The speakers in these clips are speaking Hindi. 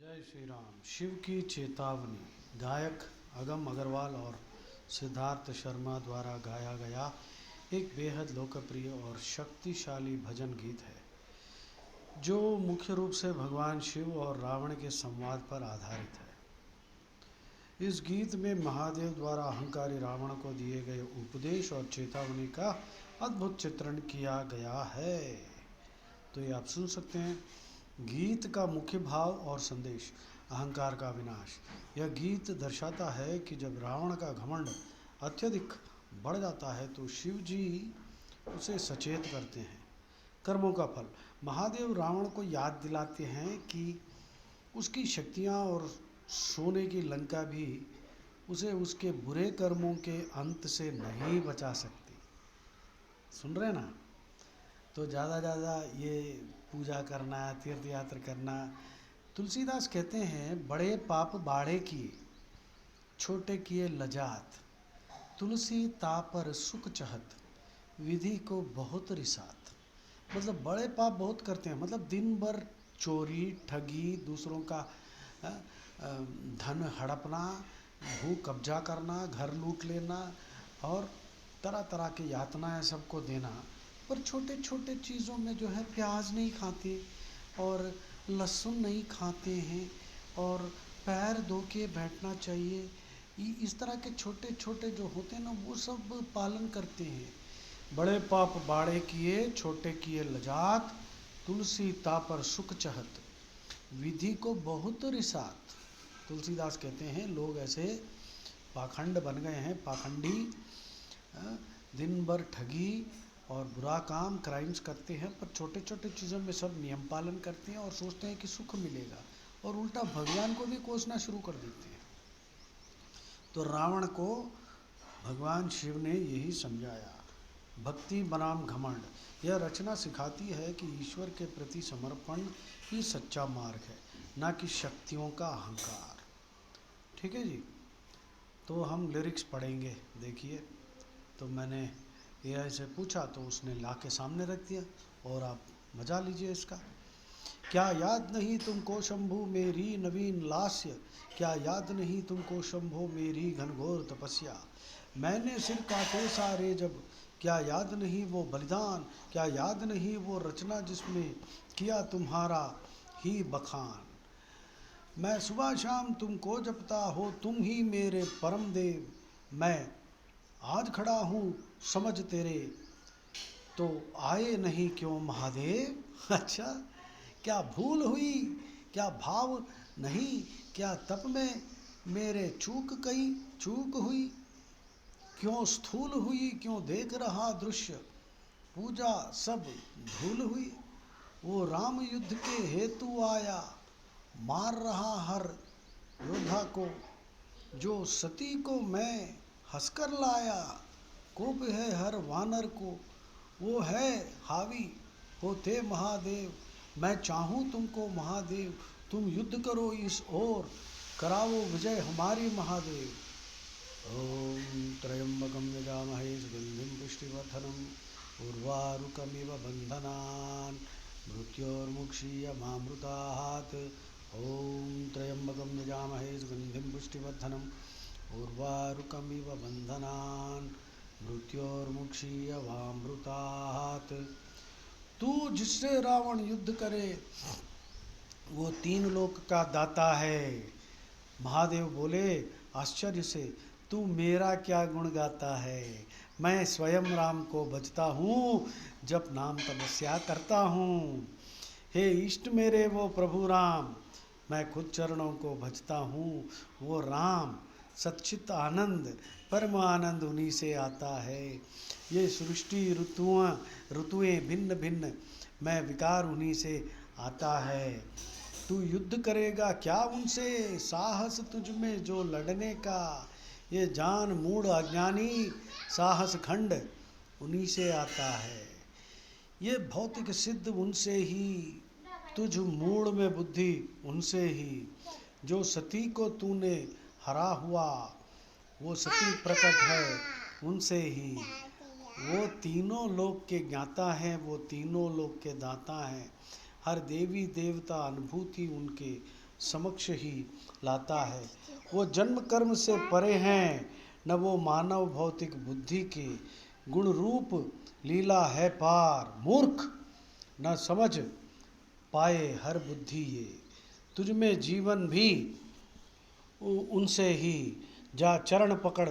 जय श्री राम। शिव की चेतावनी। गायक अगम अग्रवाल और सिद्धार्थ शर्मा द्वारा गाया गया एक बेहद लोकप्रिय और शक्तिशाली भजन गीत है जो मुख्य रूप से भगवान शिव और रावण के संवाद पर आधारित है। इस गीत में महादेव द्वारा अहंकारी रावण को दिए गए उपदेश और चेतावनी का अद्भुत चित्रण किया गया है। तो ये आप सुन सकते हैं। गीत का मुख्य भाव और संदेश। अहंकार का विनाश। यह गीत दर्शाता है कि जब रावण का घमंड अत्यधिक बढ़ जाता है तो शिव जी उसे सचेत करते हैं। कर्मों का फल। महादेव रावण को याद दिलाते हैं कि उसकी शक्तियाँ और सोने की लंका भी उसे उसके बुरे कर्मों के अंत से नहीं बचा सकती। सुन रहे ना? तो ज़्यादा ये पूजा करना, तीर्थ यात्रा करना। तुलसीदास कहते हैं, बड़े पाप बाढ़े किए, छोटे किए लजात, तुलसी तापर सुख चहत, विधि को बहुत रिसात। मतलब बड़े पाप बहुत करते हैं, मतलब दिन भर चोरी, ठगी, दूसरों का धन हड़पना, भू कब्जा करना, घर लूट लेना और तरह तरह की यातनाएं सबको देना। पर छोटे छोटे चीज़ों में जो है प्याज नहीं खाते और लहसुन नहीं खाते हैं और पैर धो के बैठना चाहिए। इस तरह के छोटे छोटे जो होते हैं ना, वो सब पालन करते हैं। बड़े पाप बाड़े किए, छोटे किए लजात, तुलसी तापर सुख चहत, विधि को बहुत रिसात। तुलसीदास कहते हैं लोग ऐसे पाखंड बन गए हैं, पाखंडी, दिन भर ठगी और बुरा काम, क्राइम्स करते हैं, पर छोटे छोटे चीज़ों में सब नियम पालन करते हैं और सोचते हैं कि सुख मिलेगा, और उल्टा भगवान को भी कोसना शुरू कर देते हैं। तो रावण को भगवान शिव ने यही समझाया, भक्ति बनाम घमंड। यह रचना सिखाती है कि ईश्वर के प्रति समर्पण ही सच्चा मार्ग है, ना कि शक्तियों का अहंकार। ठीक है जी। तो हम लिरिक्स पढ़ेंगे। देखिए, तो मैंने एआई से पूछा तो उसने ला के सामने रख दिया और आप मजा लीजिए इसका। क्या याद नहीं तुमको शंभु मेरी नवीन लास्य, क्या याद नहीं तुमको शंभो मेरी घनघोर तपस्या, मैंने सिर काटे सारे जब, क्या याद नहीं वो बलिदान, क्या याद नहीं वो रचना जिसमें किया तुम्हारा ही बखान, मैं सुबह शाम तुमको जपता हो तुम ही मेरे परम देव, मैं आज खड़ा हूँ समझ तेरे, तो आए नहीं क्यों महादेव। अच्छा, क्या भूल हुई, क्या भाव नहीं, क्या तप में मेरे चूक हुई, क्यों स्थूल हुई, क्यों देख रहा दृश्य, पूजा सब धूल हुई, वो राम युद्ध के हेतु आया, मार रहा हर योद्धा को, जो सती को मैं हंसकर लाया, कोप है हर वानर को, वो है हावी होते महादेव, मैं चाहूँ तुमको महादेव, तुम युद्ध करो इस ओर, करावो विजय हमारी महादेव। ओम त्र्यंबकं यजामहे सुगंधिं पुष्टिवर्धनम् उर्वारुकमिव बन्धनान् मृत्योर्मुक्षीयमामृतात्। ओम त्र्यंबकं यजामहे सुगंधिं पुष्टिवर्धनम् उर्वारुकमिव बन्धनान् मृत्योर्मुक्षीयमामृतात्। तू जिससे रावण युद्ध करे वो तीन लोक का दाता है। महादेव बोले आश्चर्य से, तू मेरा क्या गुण गाता है, मैं स्वयं राम को भजता हूँ, जप नाम तपस्या करता हूँ। हे इष्ट मेरे वो प्रभु राम, मैं खुद चरणों को भजता हूँ, वो राम सच्चित आनंद, परम आनंद उन्हीं से आता है। ये सृष्टि ऋतुएं भिन्न भिन्न, मैं विकार उन्हीं से आता है। तू युद्ध करेगा क्या उनसे, साहस तुझ में जो लड़ने का, ये जान मूढ़ अज्ञानी, साहस खंड उन्हीं से आता है। ये भौतिक सिद्ध उनसे ही, तुझ मूढ़ में बुद्धि उनसे ही, जो सती को तूने हरा हुआ, वो सती प्रकट है उनसे ही, वो तीनों लोक के ज्ञाता हैं, वो तीनों लोक के दाता हैं, हर देवी देवता अनुभूति उनके, समक्ष ही लाता है। वो जन्म कर्म से परे हैं, न वो मानव भौतिक बुद्धि के, गुण रूप लीला है पार। मूर्ख न समझ पाए हर बुद्धि ये, तुझ में जीवन भी उनसे ही, जा चरण पकड़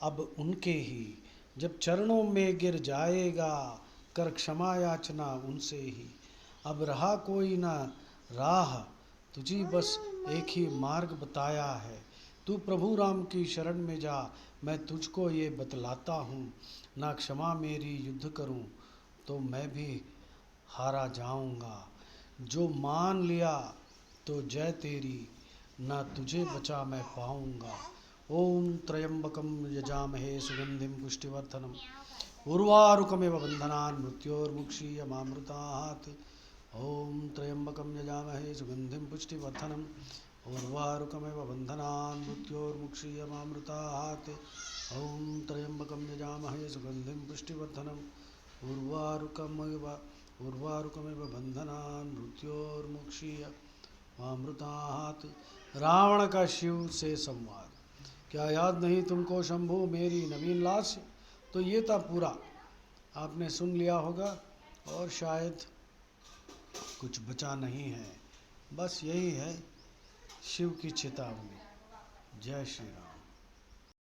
अब उनके ही। जब चरणों में गिर जाएगा, कर क्षमा याचना उनसे ही। अब रहा कोई ना राह, तुझी बस एक ही मार्ग बताया है। तू प्रभु राम की शरण में जा, मैं तुझको ये बतलाता हूँ। ना क्षमा मेरी युद्ध करूँ तो मैं भी हारा जाऊँगा। जो मान लिया तो जय तेरी, ना तुझे बचा मैं पाऊँगा। ओम त्र्यंबकम यजामहे सुगंधिम पुष्टिवर्धनम, उर्वारुकमेव बंधनान् मृत्योर्मुक्षीयमामृतात्। ओम त्र्यंबकम यजामहे सुगंधिम पुष्टिवर्धनम, उर्वारुकमेव बंधनान् मृत्योर्मुक्षीयमामृतात्। ओम त्र्यंबकम यजामहे सुगंधिम पुष्टिवर्धनम, उर्वारुकमेव बंधनान् मृत्योर्मुक्षीयमामृतात्। रावण का शिव से संवाद। क्या याद नहीं तुमको शंभु मेरी नवीन लाश? तो ये था पूरा, आपने सुन लिया होगा और शायद कुछ बचा नहीं है। बस यही है शिव की चेतावनी। जय श्री राम।